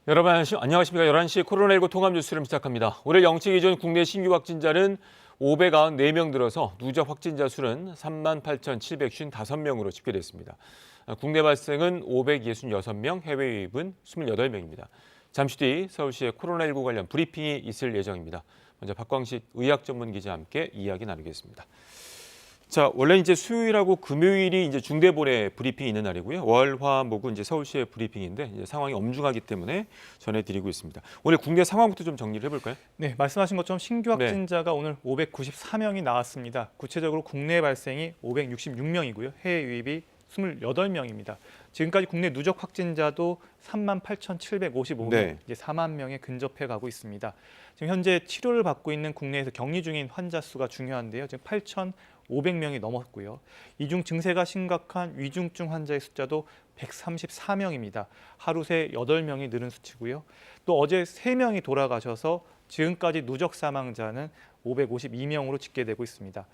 여러분 안녕하십니까. 11시 코로나19 통합 뉴스를 시작합니다. 올해 영치 기준 국내 신규 확진자는 594명 늘어서 누적 확진자 수는 38,755명으로 집계됐습니다. 국내 발생은 566명, 해외 유입은 28명입니다. 잠시 뒤 서울시의 코로나19 관련 브리핑이 있을 예정입니다. 먼저 박광식 의학 전문 기자와 함께 이야기 나누겠습니다. 자, 원래 이제 수요일하고 금요일이 이제 중대본의 브리핑이 있는 날이고요. 월, 화, 목은 이제 서울시의 브리핑인데 이제 상황이 엄중하기 때문에 전해드리고 있습니다. 오늘 국내 상황부터 좀 정리를 해볼까요? 네, 말씀하신 것처럼 신규 확진자가 오늘 594명이 나왔습니다. 구체적으로 국내 발생이 566명이고요. 해외 유입이 28명입니다. 지금까지 국내 누적 확진자도 38,755명, 네. 이제 4만 명에 근접해 가고 있습니다. 지금 현재 치료를 받고 있는 국내에서 격리 중인 환자 수가 중요한데요. 지금 8,500명이 넘었고요. 이 중 증세가 심각한 위중증 환자의 숫자도 134명입니다. 하루 새 8명이 늘은 수치고요. 또 어제 3명이 돌아가셔서 지금까지 누적 사망자는 552명으로 집계되고 있습니다.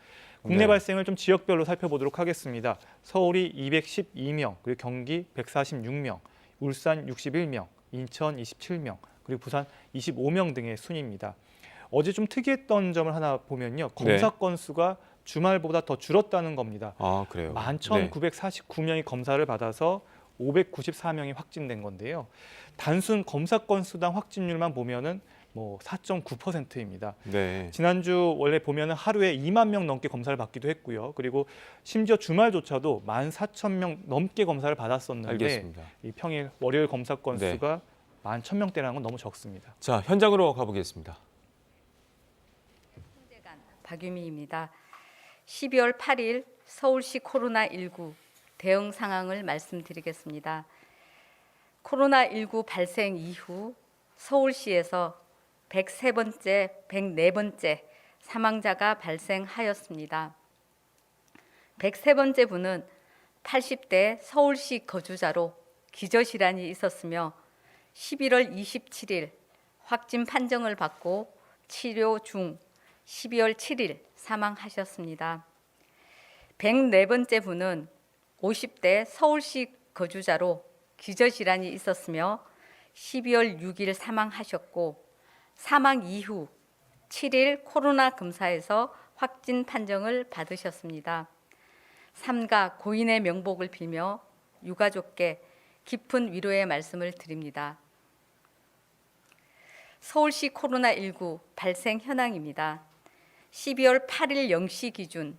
국내 발생을 좀 지역별로 살펴보도록 하겠습니다. 서울이 212명, 그리고 경기 146명, 울산 61명, 인천 27명, 그리고 부산 25명 등의 순입니다. 어제 좀 특이했던 점을 하나 보면요. 검사 건수가 주말보다 더 줄었다는 겁니다. 아, 그래요? 11,949명이 검사를 받아서 594명이 확진된 건데요. 단순 검사 건수당 확진율만 보면은 4.9%입니다. 네. 지난주 원래 보면은 하루에 2만 명 넘게 검사를 받기도 했고요. 그리고 심지어 주말조차도 14,000명 넘게 검사를 받았었는데 알겠습니다. 이 평일 월요일 검사 건수가 11,000명대라는 건 너무 적습니다. 자, 현장으로 가보겠습니다. 박유미입니다. 12월 8일 서울시 코로나19 대응 상황을 말씀드리겠습니다. 코로나19 발생 이후 서울시에서 103번째, 104번째 사망자가 발생하였습니다. 103번째 분은 80대 서울시 거주자로 기저질환이 있었으며 11월 27일 확진 판정을 받고 치료 중 12월 7일 사망하셨습니다. 104번째 분은 50대 서울시 거주자로 기저질환이 있었으며 12월 6일 사망하셨고 사망 이후 7일 코로나 검사에서 확진 판정을 받으셨습니다. 삼가 고인의 명복을 빌며 유가족께 깊은 위로의 말씀을 드립니다. 서울시 코로나19 발생 현황입니다. 12월 8일 0시 기준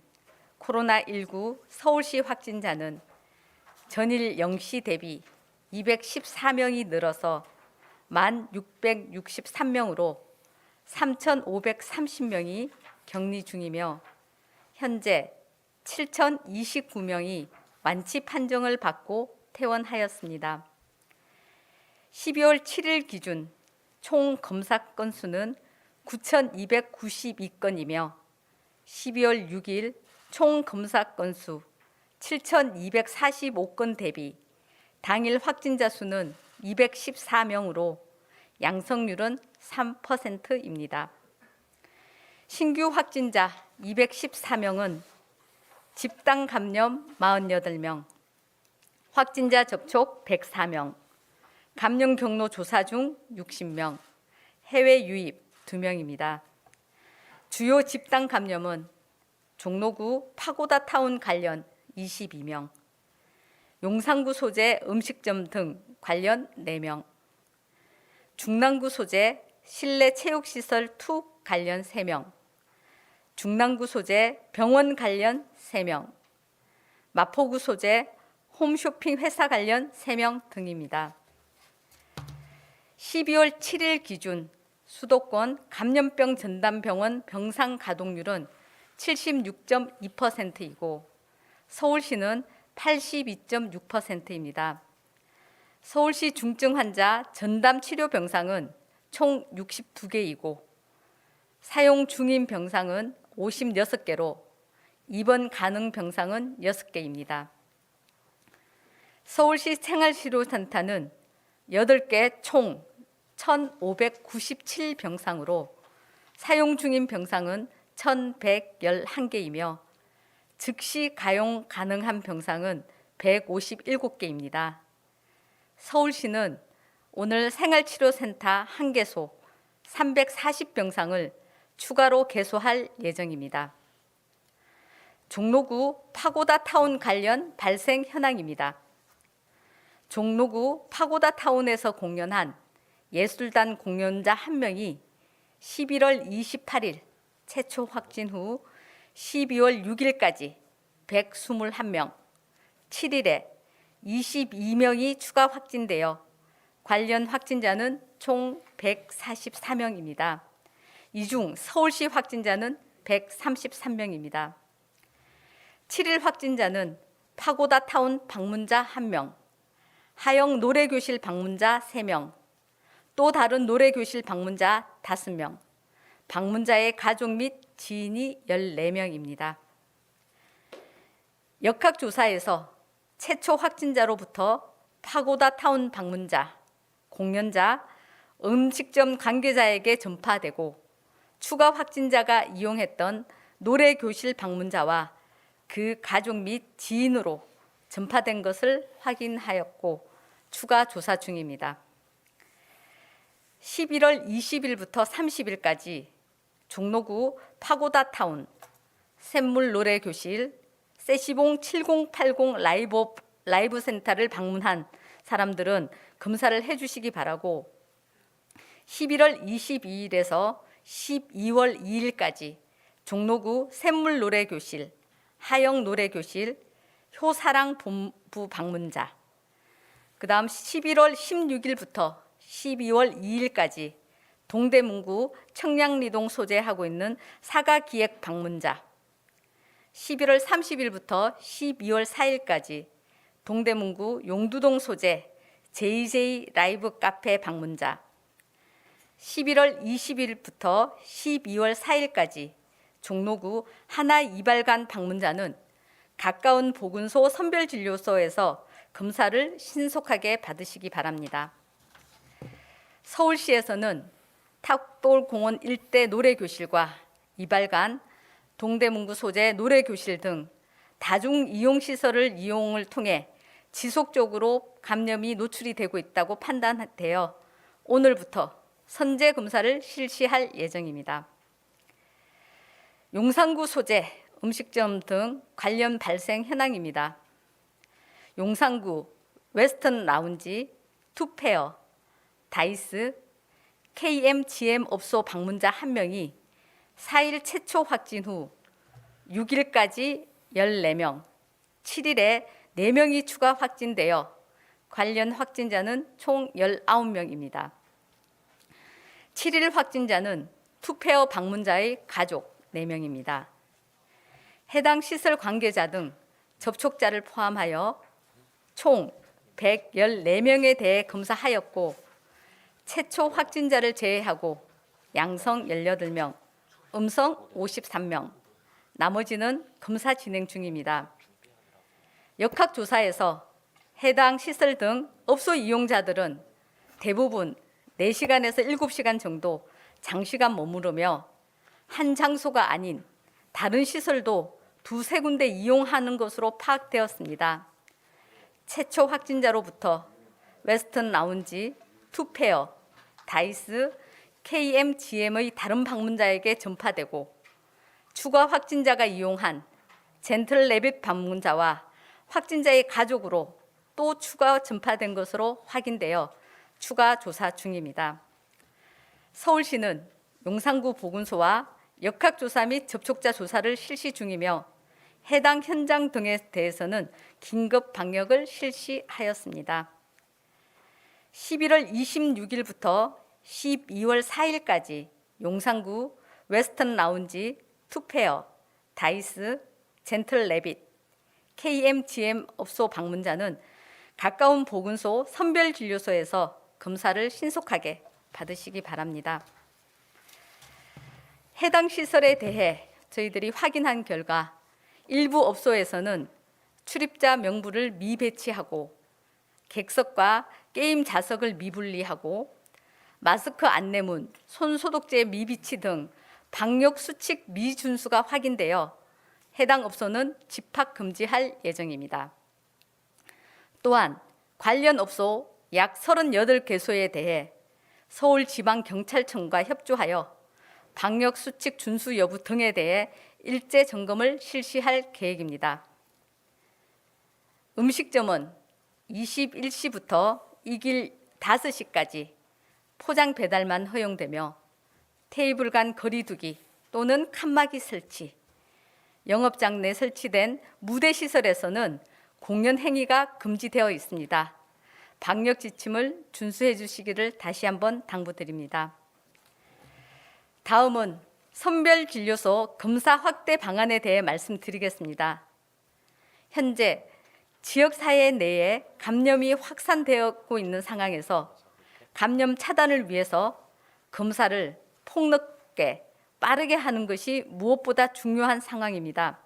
코로나19 서울시 확진자는 전일 0시 대비 214명이 늘어서 1,663명으로 3,530명이 격리 중이며 현재 7,029명이 완치 판정을 받고 퇴원하였습니다. 12월 7일 기준 총 검사 건수는 9,292건이며 12월 6일 총 검사 건수 7,245건 대비 당일 확진자 수는 214명으로 양성률은 3%입니다. 신규 확진자 214명은 집단 감염 48명, 확진자 접촉 104명, 감염 경로 조사 중 60명, 해외 유입 2명입니다. 주요 집단 감염은 종로구 파고다 타운 관련 22명, 용산구 소재 음식점 등 관련 4명, 중랑구 소재 실내 체육시설 2 관련 3명, 중랑구 소재 병원 관련 3명, 마포구 소재 홈쇼핑 회사 관련 3명 등입니다. 12월 7일 기준 수도권 감염병 전담병원 병상 가동률은 76.2%이고 서울시는 82.6%입니다. 서울시 중증 환자 전담 치료 병상은 총 62개이고 사용 중인 병상은 56개로 입원 가능 병상은 6개입니다. 서울시 생활치료센터는 8개 총 1,597병상으로 사용 중인 병상은 1,111개이며 즉시 가용 가능한 병상은 157개입니다. 서울시는 오늘 생활치료센터 1개소 340병상을 추가로 개소할 예정입니다. 종로구 파고다 타운 관련 발생 현황입니다. 종로구 파고다 타운에서 공연한 예술단 공연자 1명이 11월 28일 최초 확진 후 12월 6일까지 121명, 7일에 22명이 추가 확진되어 관련 확진자는 총 144명입니다. 이 중 서울시 확진자는 133명입니다. 7일 확진자는 파고다 타운 방문자 1명, 하영 노래교실 방문자 3명, 또 다른 노래교실 방문자 5명, 방문자의 가족 및 지인이 14명입니다. 역학조사에서 최초 확진자로부터 파고다 타운 방문자, 공연자, 음식점 관계자에게 전파되고 추가 확진자가 이용했던 노래교실 방문자와 그 가족 및 지인으로 전파된 것을 확인하였고 추가 조사 중입니다. 11월 20일부터 30일까지 종로구 파고다 타운 샘물 노래교실 세시봉 7080 라이브 센터를 방문한 사람들은 검사를 해주시기 바라고 11월 22일에서 12월 2일까지 종로구 샘물 노래교실, 하영 노래교실, 효사랑 본부 방문자, 그 다음 11월 16일부터 12월 2일까지 동대문구 청량리동 소재하고 있는 사가기획 방문자, 11월 30일부터 12월 4일까지 동대문구 용두동 소재 JJ 라이브 카페 방문자, 11월 20일부터 12월 4일까지 종로구 하나 이발관 방문자는 가까운 보건소 선별진료소에서 검사를 신속하게 받으시기 바랍니다. 서울시에서는 탁돌공원 일대 노래교실과 이발관, 동대문구 소재 노래교실 등 다중이용시설을 이용을 통해 지속적으로 감염이 노출이 되고 있다고 판단되어 오늘부터 선제 검사를 실시할 예정입니다. 용산구 소재 음식점 등 관련 발생 현황입니다. 용산구 웨스턴 라운지, 투페어, 다이스, KMGM 업소 방문자 1명이 4일 최초 확진 후 6일까지 14명, 7일에 4명이 추가 확진되어 관련 확진자는 총 19명입니다. 7일 확진자는 투페어 방문자의 가족 4명입니다. 해당 시설 관계자 등 접촉자를 포함하여 총 114명에 대해 검사하였고 최초 확진자를 제외하고 양성 18명, 음성 53명, 나머지는 검사 진행 중입니다. 역학조사에서 해당 시설 등 업소 이용자들은 대부분 4시간에서 7시간 정도 장시간 머무르며 한 장소가 아닌 다른 시설도 2-3군데 이용하는 것으로 파악되었습니다. 최초 확진자로부터 웨스턴 라운지, 투페어, 다이스, KMGM의 다른 방문자에게 전파되고 추가 확진자가 이용한 젠틀 레빗 방문자와 확진자의 가족으로 또 추가 전파된 것으로 확인되어 추가 조사 중입니다. 서울시는 용산구 보건소와 역학조사 및 접촉자 조사를 실시 중이며 해당 현장 등에 대해서는 긴급 방역을 실시하였습니다. 11월 26일부터 12월 4일까지 용산구 웨스턴 라운지, 투페어, 다이스, 젠틀 레빗, KMGM 업소 방문자는 가까운 보건소 선별진료소에서 검사를 신속하게 받으시기 바랍니다. 해당 시설에 대해 저희들이 확인한 결과 일부 업소에서는 출입자 명부를 미배치하고 객석과 게임 좌석을 미분리하고 마스크 안내문, 손소독제 미비치 등 방역 수칙 미준수가 확인되어 해당 업소는 집합 금지할 예정입니다. 또한 관련 업소 약 38개소에 대해 서울지방경찰청과 협조하여 방역 수칙 준수 여부 등에 대해 일제 점검을 실시할 계획입니다. 음식점은 21시부터 이 길 5시까지 포장 배달만 허용되며 테이블 간 거리 두기 또는 칸막이 설치, 영업장 내 설치된 무대 시설에서는 공연 행위가 금지되어 있습니다. 방역 지침을 준수해 주시기를 다시 한번 당부드립니다. 다음은 선별진료소 검사 확대 방안에 대해 말씀드리겠습니다. 현재 지역사회 내에 감염이 확산되고 있는 상황에서 감염 차단을 위해서 검사를 폭넓게 빠르게 하는 것이 무엇보다 중요한 상황입니다.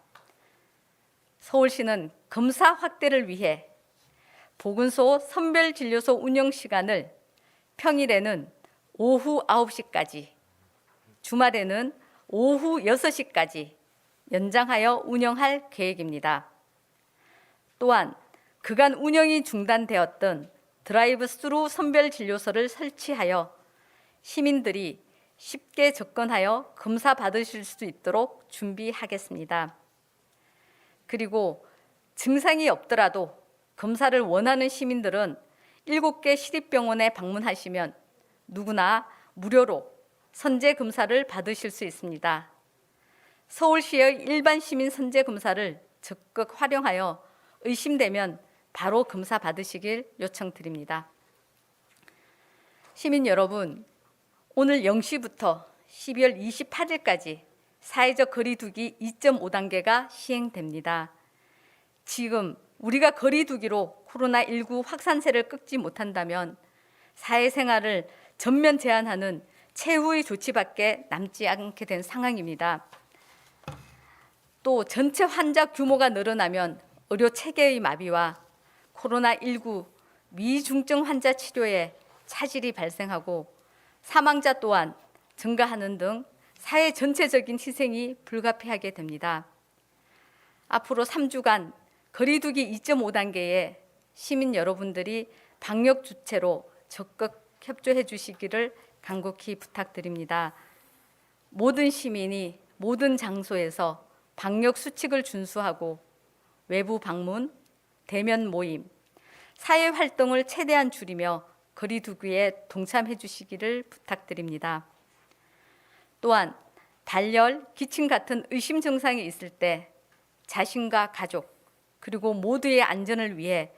서울시는 검사 확대를 위해 보건소 선별진료소 운영 시간을 평일에는 오후 9시까지, 주말에는 오후 6시까지 연장하여 운영할 계획입니다. 또한 그간 운영이 중단되었던 드라이브 스루 선별진료소를 설치하여 시민들이 쉽게 접근하여 검사 받으실 수 있도록 준비하겠습니다. 그리고 증상이 없더라도 검사를 원하는 시민들은 7개 시립병원에 방문하시면 누구나 무료로 선제 검사를 받으실 수 있습니다. 서울시의 일반 시민 선제 검사를 적극 활용하여 의심되면 바로 검사 받으시길 요청드립니다. 시민 여러분, 오늘 0시부터 12월 28일까지 사회적 거리 두기 2.5단계가 시행됩니다. 지금 우리가 거리 두기로 코로나19 확산세를 끊지 못한다면 사회생활을 전면 제한하는 최후의 조치밖에 남지 않게 된 상황입니다. 또 전체 환자 규모가 늘어나면 의료 체계의 마비와 코로나19 미중증 환자 치료에 차질이 발생하고 사망자 또한 증가하는 등 사회 전체적인 희생이 불가피하게 됩니다. 앞으로 3주간 거리두기 2.5단계에 시민 여러분들이 방역 주체로 적극 협조해 주시기를 간곡히 부탁드립니다. 모든 시민이 모든 장소에서 방역 수칙을 준수하고 외부 방문, 대면 모임, 사회 활동을 최대한 줄이며 거리두기에 동참해 주시기를 부탁드립니다. 또한 발열, 기침 같은 의심 증상이 있을 때 자신과 가족 그리고 모두의 안전을 위해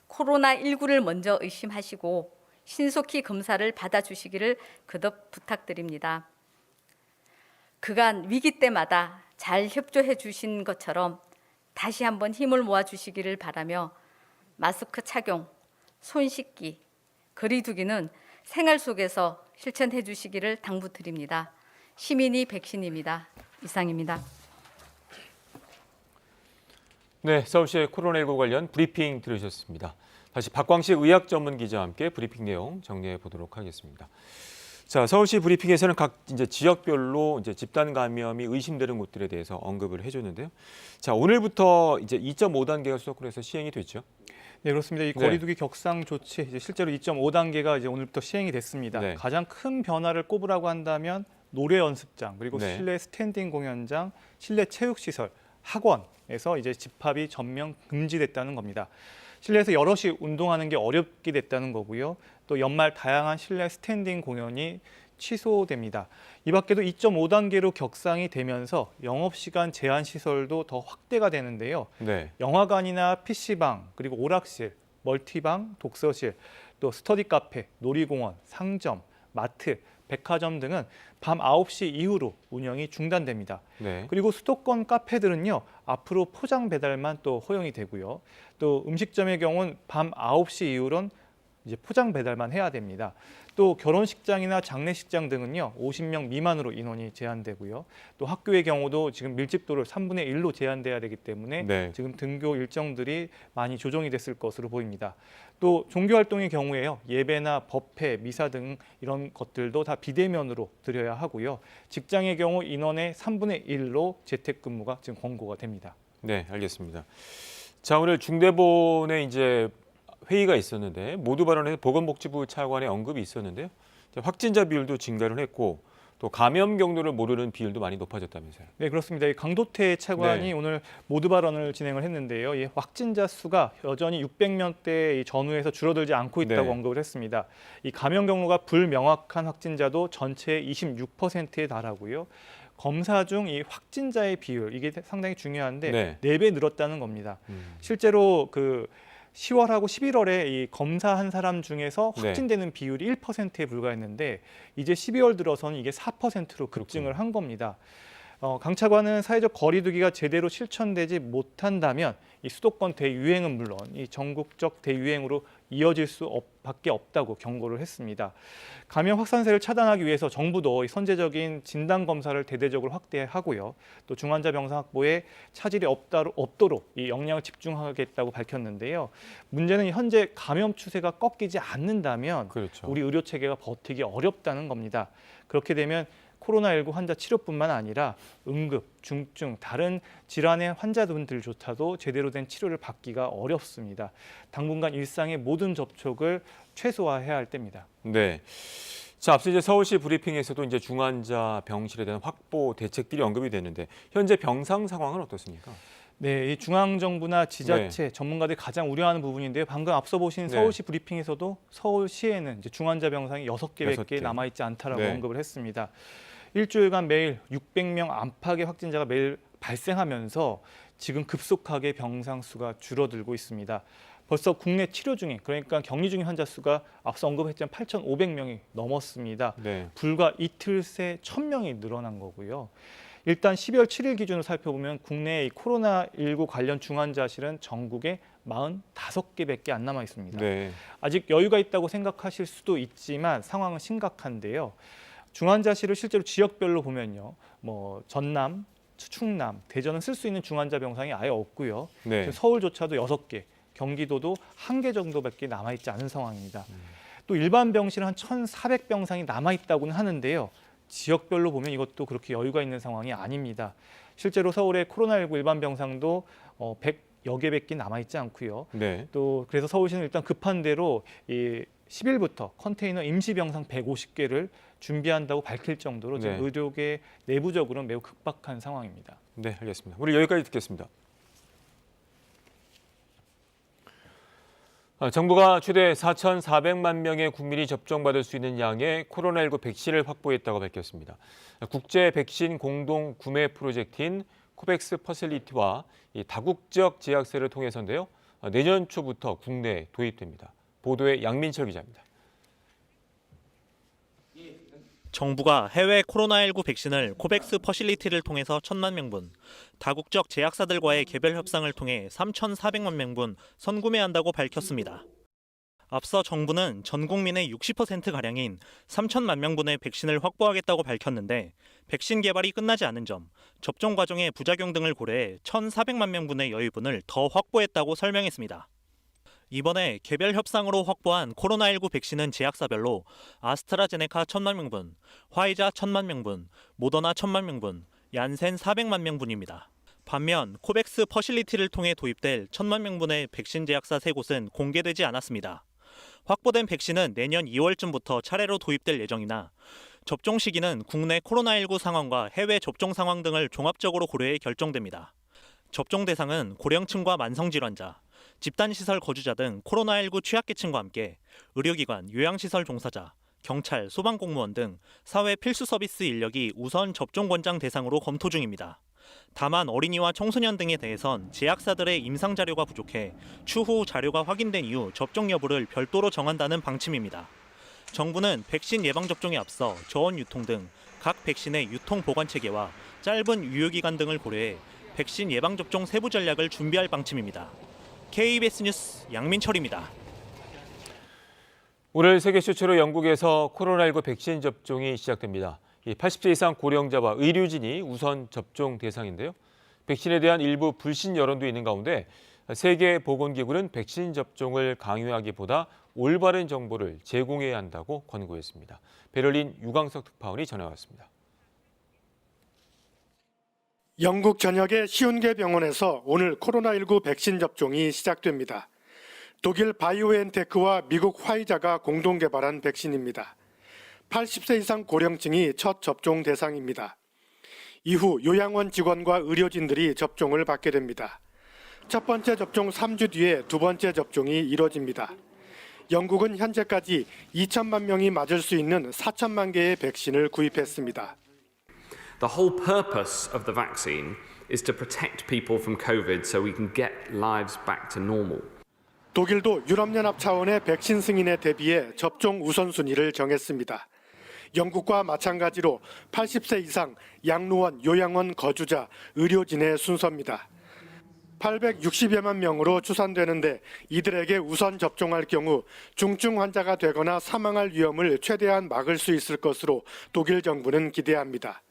코로나19를 먼저 의심하시고 신속히 검사를 받아주시기를 거듭 부탁드립니다. 그간 위기 때마다 잘 협조해 주신 것처럼 다시 한번 힘을 모아 주시기를 바라며 마스크 착용, 손 씻기, 거리 두기는 생활 속에서 실천해 주시기를 당부드립니다. 시민이 백신입니다. 이상입니다. 네, 서울시의 코로나19 관련 브리핑 들으셨습니다. 다시 박광식 의학 전문 기자와 함께 브리핑 내용 정리해 보도록 하겠습니다. 자, 서울시 브리핑에서는 각 지역별로 집단 감염이 의심되는 곳들에 대해서 언급을 해줬는데요. 자, 오늘부터 2.5단계가 수도권에서 시행이 됐죠. 네, 그렇습니다. 이 거리두기 격상 조치 실제로 2.5단계가 오늘부터 시행이 됐습니다. 네. 가장 큰 변화를 꼽으라고 한다면 노래 연습장, 그리고 네. 실내 스탠딩 공연장, 실내 체육시설, 학원에서 집합이 전면 금지됐다는 겁니다. 실내에서 여럿이 운동하는 게 어렵게 됐다는 거고요. 또 연말 다양한 실내 스탠딩 공연이 취소됩니다. 이 밖에도 2.5단계로 격상이 되면서 영업시간 제한 시설도 더 확대가 되는데요. 네. 영화관이나 PC방, 그리고 오락실, 멀티방, 독서실, 또 스터디 카페, 놀이공원, 상점, 마트, 백화점 등은 밤 9시 이후로 운영이 중단됩니다. 네. 그리고 수도권 카페들은요, 앞으로 포장 배달만 또 허용이 되고요. 또 음식점의 경우는 밤 9시 이후로는 포장 배달만 해야 됩니다. 또 결혼식장이나 장례식장 등은요, 50명 미만으로 인원이 제한되고요. 또 학교의 경우도 지금 밀집도를 3분의 1로 제한돼야 되기 때문에 네. 지금 등교 일정들이 많이 조정이 됐을 것으로 보입니다. 또 종교활동의 경우에요, 예배나 법회, 미사 등 이런 것들도 다 비대면으로 드려야 하고요. 직장의 경우 인원의 3분의 1로 재택근무가 지금 권고가 됩니다. 네, 알겠습니다. 자, 오늘 중대본의 회의가 있었는데 모두 발언에서 보건복지부 차관의 언급이 있었는데요. 확진자 비율도 증가를 했고 또 감염 경로를 모르는 비율도 많이 높아졌다면서요. 네, 그렇습니다. 이 강도태 차관이 네. 오늘 모두 발언을 진행을 했는데요. 이 확진자 수가 여전히 600명대 전후에서 줄어들지 않고 있다고 네. 언급을 했습니다. 이 감염 경로가 불명확한 확진자도 전체의 26%에 달하고요. 검사 중 이 확진자의 비율 이게 상당히 중요한데 네. 4배 늘었다는 겁니다. 실제로 그 10월하고 11월에 이 검사한 사람 중에서 네. 확진되는 비율이 1%에 불과했는데 이제 12월 들어서는 이게 4%로 급증을 한 겁니다. 강 차관은 사회적 거리두기가 제대로 실천되지 못한다면 이 수도권 대유행은 물론 이 전국적 대유행으로 이어질 수밖에 없다고 경고를 했습니다. 감염 확산세를 차단하기 위해서 정부도 이 선제적인 진단 검사를 대대적으로 확대하고요. 또 중환자 병상 확보에 차질이 없도록 이 역량을 집중하겠다고 밝혔는데요. 문제는 현재 감염 추세가 꺾이지 않는다면 그렇죠. 우리 의료 체계가 버티기 어렵다는 겁니다. 그렇게 되면 코로나19 환자 치료뿐만 아니라 응급, 중증, 다른 질환의 환자분들조차도 제대로 된 치료를 받기가 어렵습니다. 당분간 일상의 모든 접촉을 최소화해야 할 때입니다. 네. 자, 앞서 이제 서울시 브리핑에서도 이제 중환자 병실에 대한 확보 대책들이 언급이 됐는데 현재 병상 상황은 어떻습니까? 네, 이 중앙정부나 지자체 전문가들이 가장 우려하는 부분인데요. 방금 앞서 보신 네. 서울시 브리핑에서도 서울시에는 이제 중환자 병상이 6개밖에 6개. 남아있지 않다라고 네. 언급을 했습니다. 일주일간 매일 600명 안팎의 확진자가 매일 발생하면서 지금 급속하게 병상 수가 줄어들고 있습니다. 벌써 국내 치료 중인 그러니까 격리 중인 환자 수가 앞서 언급했지만 8,500명이 넘었습니다. 네. 불과 이틀 새 1,000명이 늘어난 거고요. 일단 12월 7일 기준으로 살펴보면 국내의 코로나19 관련 중환자실은 전국에 45개밖에 안 남아 있습니다. 네. 아직 여유가 있다고 생각하실 수도 있지만 상황은 심각한데요. 중환자실을 실제로 지역별로 보면요. 뭐 전남, 충남, 대전은 쓸 수 있는 중환자 병상이 아예 없고요. 네. 지금 서울조차도 6개, 경기도도 1개 정도밖에 남아 있지 않은 상황입니다. 또 일반 병실은 한 1,400병상이 남아 있다고는 하는데요. 지역별로 보면 이것도 그렇게 여유가 있는 상황이 아닙니다. 실제로 서울의 코로나19 일반 병상도 100여 개밖에 남아 있지 않고요. 네. 또 그래서 서울시는 일단 급한 대로 이 10일부터 컨테이너 임시 병상 150개를 준비한다고 밝힐 정도로 지금 네. 의료계 내부적으로는 매우 급박한 상황입니다. 네, 알겠습니다. 우리 여기까지 듣겠습니다. 정부가 최대 4,400만 명의 국민이 접종받을 수 있는 양의 코로나19 백신을 확보했다고 밝혔습니다. 국제 백신 공동 구매 프로젝트인 코백스 퍼실리티와 이 다국적 제약사를 통해서인데요. 내년 초부터 국내에 도입됩니다. 보도에 양민철 기자입니다. 정부가 해외 코로나19 백신을 코백스 퍼실리티를 통해서 1,000만 명분, 다국적 제약사들과의 개별 협상을 통해 3,400만 명분 선구매한다고 밝혔습니다. 앞서 정부는 전 국민의 60%가량인 3천만 명분의 백신을 확보하겠다고 밝혔는데 백신 개발이 끝나지 않은 점, 접종 과정의 부작용 등을 고려해 1,400만 명분의 여유분을 더 확보했다고 설명했습니다. 이번에 개별 협상으로 확보한 코로나19 백신은 제약사별로 아스트라제네카 1,000만 명분, 화이자 1,000만 명분, 모더나 1,000만 명분, 얀센 400만 명분입니다. 반면 코백스 퍼실리티를 통해 도입될 1,000만 명분의 백신 제약사 3곳은 공개되지 않았습니다. 확보된 백신은 내년 2월쯤부터 차례로 도입될 예정이나 접종 시기는 국내 코로나19 상황과 해외 접종 상황 등을 종합적으로 고려해 결정됩니다. 접종 대상은 고령층과 만성질환자, 집단시설 거주자 등 코로나19 취약계층과 함께 의료기관, 요양시설 종사자, 경찰, 소방공무원 등 사회 필수 서비스 인력이 우선 접종 권장 대상으로 검토 중입니다. 다만 어린이와 청소년 등에 대해선 제약사들의 임상 자료가 부족해 추후 자료가 확인된 이후 접종 여부를 별도로 정한다는 방침입니다. 정부는 백신 예방접종에 앞서 저온 유통 등 각 백신의 유통 보관 체계와 짧은 유효기간 등을 고려해 백신 예방접종 세부 전략을 준비할 방침입니다. KBS 뉴스 양민철입니다. 오늘 세계 최초로 영국에서 코로나19 백신 접종이 시작됩니다. 80세 이상 고령자와 의료진이 우선 접종 대상인데요. 백신에 대한 일부 불신 여론도 있는 가운데 세계보건기구는 백신 접종을 강요하기보다 올바른 정보를 제공해야 한다고 권고했습니다. 베를린 유광석 특파원이 전해왔습니다. 영국 전역의 50개 병원에서 오늘 코로나19 백신 접종이 시작됩니다. 독일 바이오엔테크와 미국 화이자가 공동 개발한 백신입니다. 80세 이상 고령층이 첫 접종 대상입니다. 이후 요양원 직원과 의료진들이 접종을 받게 됩니다. 첫 번째 접종 3주 뒤에 두 번째 접종이 이뤄집니다. 영국은 현재까지 2천만 명이 맞을 수 있는 4천만 개의 백신을 구입했습니다. The whole purpose of the vaccine is to protect people from COVID so we can get lives back to normal. 독일도 유럽연합 차원의 백신 승인에 대비해 접종 우선순위를 정했습니다. 영국과 마찬가지로 80세 이상 양로원, 요양원 거주자, 의료진의 순서입니다. 860여만 명으로 추산되는데 이들에게 우선 접종할 경우 중증 환자가 되거나 사망할 위험을 최대한 막을 수 있을 것으로 독일 정부는 기대합니다.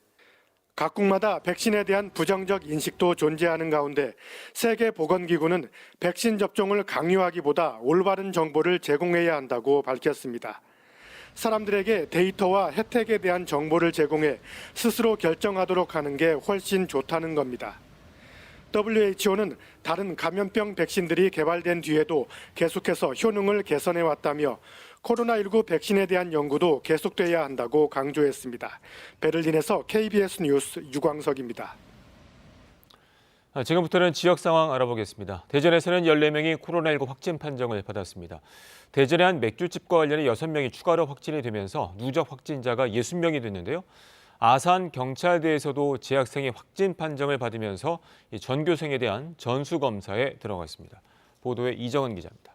각국마다 백신에 대한 부정적 인식도 존재하는 가운데 세계보건기구는 백신 접종을 강요하기보다 올바른 정보를 제공해야 한다고 밝혔습니다. 사람들에게 데이터와 혜택에 대한 정보를 제공해 스스로 결정하도록 하는 게 훨씬 좋다는 겁니다. WHO는 다른 감염병 백신들이 개발된 뒤에도 계속해서 효능을 개선해 왔다며 코로나19 백신에 대한 연구도 계속돼야 한다고 강조했습니다. 베를린에서 KBS 뉴스 유광석입니다. 지금부터는 지역 상황 알아보겠습니다. 대전에서는 14명이 코로나19 확진 판정을 받았습니다. 대전의 한 맥주집과 관련해 6명이 추가로 확진이 되면서 누적 확진자가 60명이 됐는데요. 아산 경찰대에서도 재학생이 확진 판정을 받으면서 전교생에 대한 전수검사에 들어갔습니다. 보도에 이정은 기자입니다.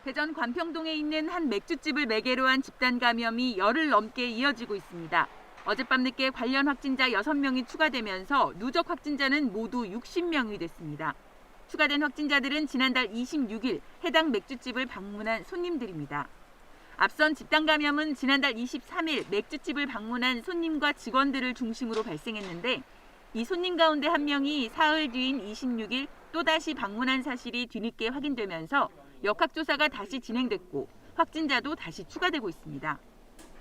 대전 관평동에 있는 한 맥주집을 매개로 한 집단 감염이 열흘 넘게 이어지고 있습니다. 어젯밤 늦게 관련 확진자 6명이 추가되면서 누적 확진자는 모두 60명이 됐습니다. 추가된 확진자들은 지난달 26일 해당 맥주집을 방문한 손님들입니다. 앞선 집단 감염은 지난달 23일 맥주집을 방문한 손님과 직원들을 중심으로 발생했는데 이 손님 가운데 한 명이 사흘 뒤인 26일 또다시 방문한 사실이 뒤늦게 확인되면서 역학조사가 다시 진행됐고 확진자도 다시 추가되고 있습니다.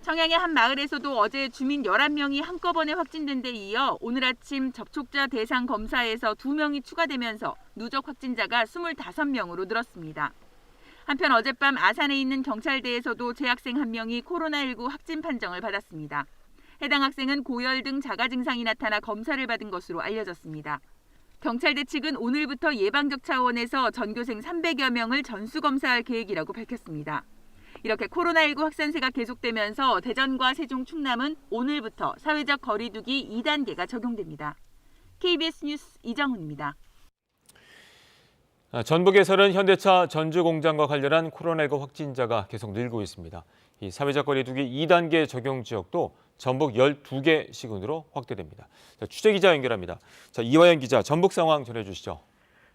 청양의 한 마을에서도 어제 주민 11명이 한꺼번에 확진된 데 이어 오늘 아침 접촉자 대상 검사에서 2명이 추가되면서 누적 확진자가 25명으로 늘었습니다. 한편 어젯밤 아산에 있는 경찰대에서도 재학생 1명이 코로나19 확진 판정을 받았습니다. 해당 학생은 고열 등 자가 증상이 나타나 검사를 받은 것으로 알려졌습니다. 경찰대 측은 오늘부터 예방적 차원에서 전교생 300여 명을 전수검사할 계획이라고 밝혔습니다. 이렇게 코로나19 확산세가 계속되면서 대전과 세종, 충남은 오늘부터 사회적 거리 두기 2단계가 적용됩니다. KBS 뉴스 이정훈입니다. 전북에서는 현대차 전주 공장과 관련한 코로나19 확진자가 계속 늘고 있습니다. 이 사회적 거리 두기 2단계 적용 지역도 전북 12개 시군으로 확대됩니다. 취재 기자 연결합니다. 이화연 기자, 전북 상황 전해주시죠.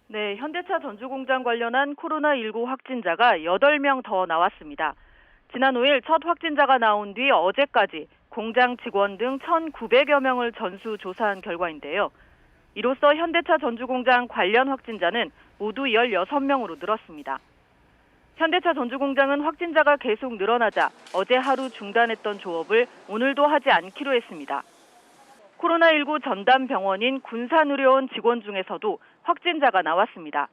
네, 현대차 전주 공장 관련한 코로나19 확진자가 8명 더 나왔습니다. 지난 5일 첫 확진자가 나온 뒤 어제까지 공장 직원 등 1,900여 명을 전수 조사한 결과인데요. 이로써 현대차 전주 공장 관련 확진자는 모두 16명으로 늘었습니다. 현대차 전주 공장은 확진자가 계속 늘어나자 어제 하루 중단했던 조업을 오늘도 하지 않기로 했습니다. 코로나19 전담 병원인 군산의료원 직원 중에서도 확진자가 나왔습니다.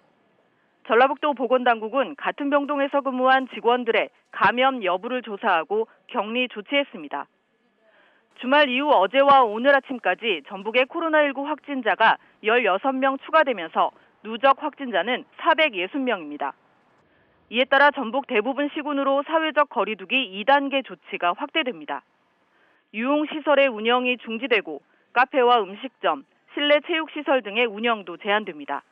전라북도 보건당국은 같은 병동에서 근무한 직원들의 감염 여부를 조사하고 격리 조치했습니다. 주말 이후 어제와 오늘 아침까지 전북의 코로나19 확진자가 16명 추가되면서 누적 확진자는 460명입니다. 이에 따라 전북 대부분 시군으로 사회적 거리 두기 2단계 조치가 확대됩니다. 유흥시설의 운영이 중지되고 카페와 음식점, 실내 체육시설 등의 운영도 제한됩니다.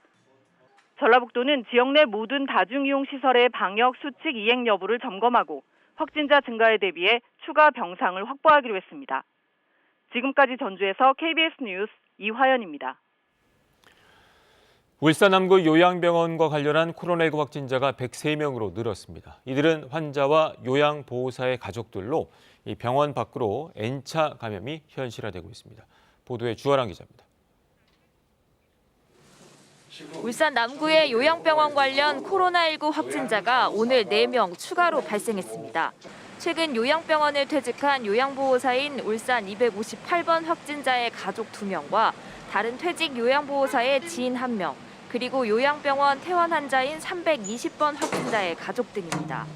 전라북도는 지역 내 모든 다중이용시설의 방역 수칙 이행 여부를 점검하고 확진자 증가에 대비해 추가 병상을 확보하기로 했습니다. 지금까지 전주에서 KBS 뉴스 이화연입니다. 울산 남구 요양병원과 관련한 코로나19 확진자가 103명으로 늘었습니다. 이들은 환자와 요양보호사의 가족들로 이 병원 밖으로 N차 감염이 현실화되고 있습니다. 보도에 주아랑 기자입니다. 울산 남구의 요양병원 관련 코로나19 확진자가 오늘 4명 추가로 발생했습니다. 최근 요양병원을 퇴직한 요양보호사인 울산 258번 확진자의 가족 2명과 다른 퇴직 요양보호사의 지인 1명, 그리고 요양병원 퇴원 환자인 320번 확진자의 가족 등입니다.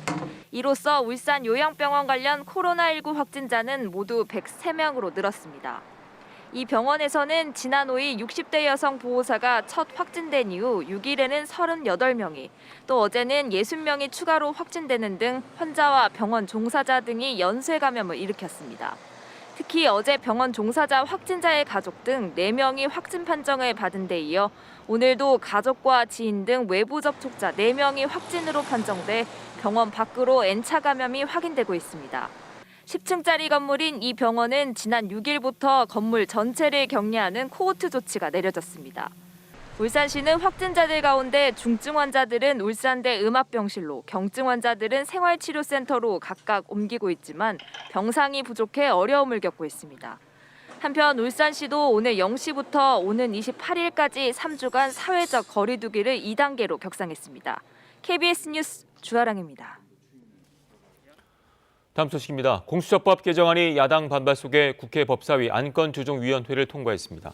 이로써 울산 요양병원 관련 코로나19 확진자는 모두 103명으로 늘었습니다. 이 병원에서는 지난 5일 60대 여성 보호사가 첫 확진된 이후 6일에는 38명이, 또 어제는 60명이 추가로 확진되는 등 환자와 병원 종사자 등이 연쇄 감염을 일으켰습니다. 특히 어제 병원 종사자 확진자의 가족 등 4명이 확진 판정을 받은 데 이어 오늘도 가족과 지인 등 외부 접촉자 4명이 확진으로 판정돼 병원 밖으로 N차 감염이 확인되고 있습니다. 10층짜리 건물인 이 병원은 지난 6일부터 건물 전체를 격리하는 코호트 조치가 내려졌습니다. 울산시는 확진자들 가운데 중증 환자들은 울산대 음압병실로, 경증 환자들은 생활치료센터로 각각 옮기고 있지만 병상이 부족해 어려움을 겪고 있습니다. 한편 울산시도 오늘 0시부터 오는 28일까지 3주간 사회적 거리 두기를 2단계로 격상했습니다. KBS 뉴스 주아랑입니다. 다음 소식입니다. 공수처법 개정안이 야당 반발 속에 국회 법사위 안건조정위원회를 통과했습니다.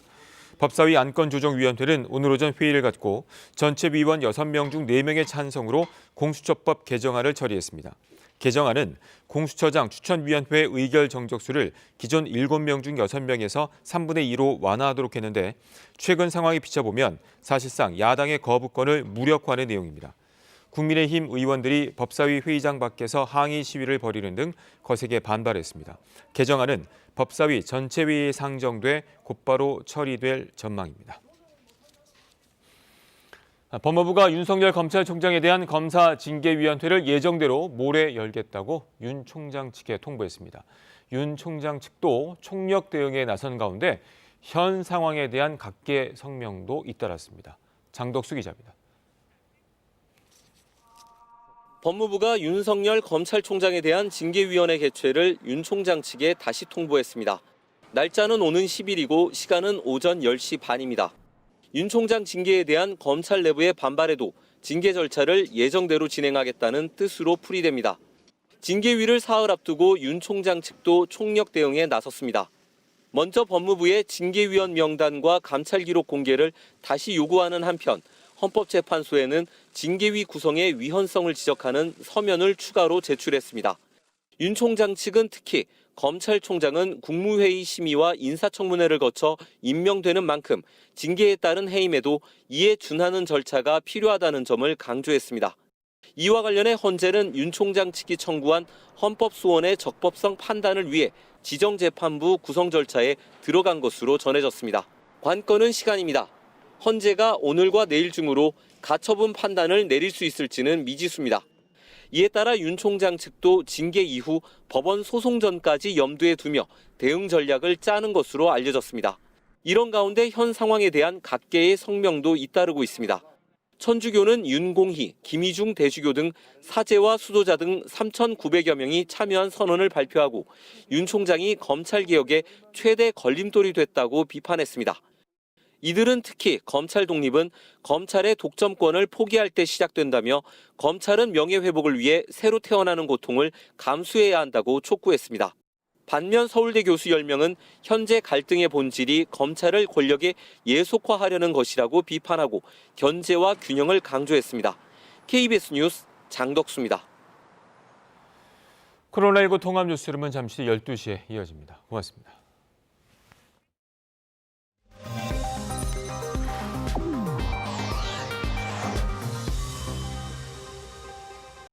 법사위 안건조정위원회는 오늘 오전 회의를 갖고 전체 위원 6명 중 4명의 찬성으로 공수처법 개정안을 처리했습니다. 개정안은 공수처장 추천위원회 의결 정적수를 기존 7명 중 6명에서 3분의 2로 완화하도록 했는데 최근 상황에 비춰보면 사실상 야당의 거부권을 무력화하는 내용입니다. 국민의힘 의원들이 법사위 회의장 밖에서 항의 시위를 벌이는 등 거세게 반발했습니다. 개정안은 법사위 전체 회의에 상정돼 곧바로 처리될 전망입니다. 법무부가 윤석열 검찰총장에 대한 검사 징계위원회를 예정대로 모레 열겠다고 윤 총장 측에 통보했습니다. 윤 총장 측도 총력 대응에 나선 가운데 현 상황에 대한 각계 성명도 잇따랐습니다. 장덕수 기자입니다. 법무부가 윤석열 검찰총장에 대한 징계위원회 개최를 윤 총장 측에 다시 통보했습니다. 날짜는 오는 10일이고 시간은 오전 10시 반입니다. 윤 총장 징계에 대한 검찰 내부의 반발에도 징계 절차를 예정대로 진행하겠다는 뜻으로 풀이됩니다. 징계위를 사흘 앞두고 윤 총장 측도 총력 대응에 나섰습니다. 먼저 법무부의 징계위원 명단과 감찰 기록 공개를 다시 요구하는 한편 헌법재판소에는 징계위 구성의 위헌성을 지적하는 서면을 추가로 제출했습니다. 윤 총장 측은 특히 검찰총장은 국무회의 심의와 인사청문회를 거쳐 임명되는 만큼 징계에 따른 해임에도 이에 준하는 절차가 필요하다는 점을 강조했습니다. 이와 관련해 헌재는 윤 총장 측이 청구한 헌법소원의 적법성 판단을 위해 지정재판부 구성 절차에 들어간 것으로 전해졌습니다. 관건은 시간입니다. 헌재가 오늘과 내일 중으로 가처분 판단을 내릴 수 있을지는 미지수입니다. 이에 따라 윤 총장 측도 징계 이후 법원 소송 전까지 염두에 두며 대응 전략을 짜는 것으로 알려졌습니다. 이런 가운데 현 상황에 대한 각계의 성명도 잇따르고 있습니다. 천주교는 윤공희, 김희중 대주교 등 사제와 수도자 등 3,900여 명이 참여한 선언을 발표하고 윤 총장이 검찰개혁의 최대 걸림돌이 됐다고 비판했습니다. 이들은 특히 검찰 독립은 검찰의 독점권을 포기할 때 시작된다며 검찰은 명예회복을 위해 새로 태어나는 고통을 감수해야 한다고 촉구했습니다. 반면 서울대 교수 10명은 현재 갈등의 본질이 검찰을 권력에 예속화하려는 것이라고 비판하고 견제와 균형을 강조했습니다. KBS 뉴스 장덕수입니다. 코로나19 통합 뉴스룸은 잠시 12시에 이어집니다. 고맙습니다.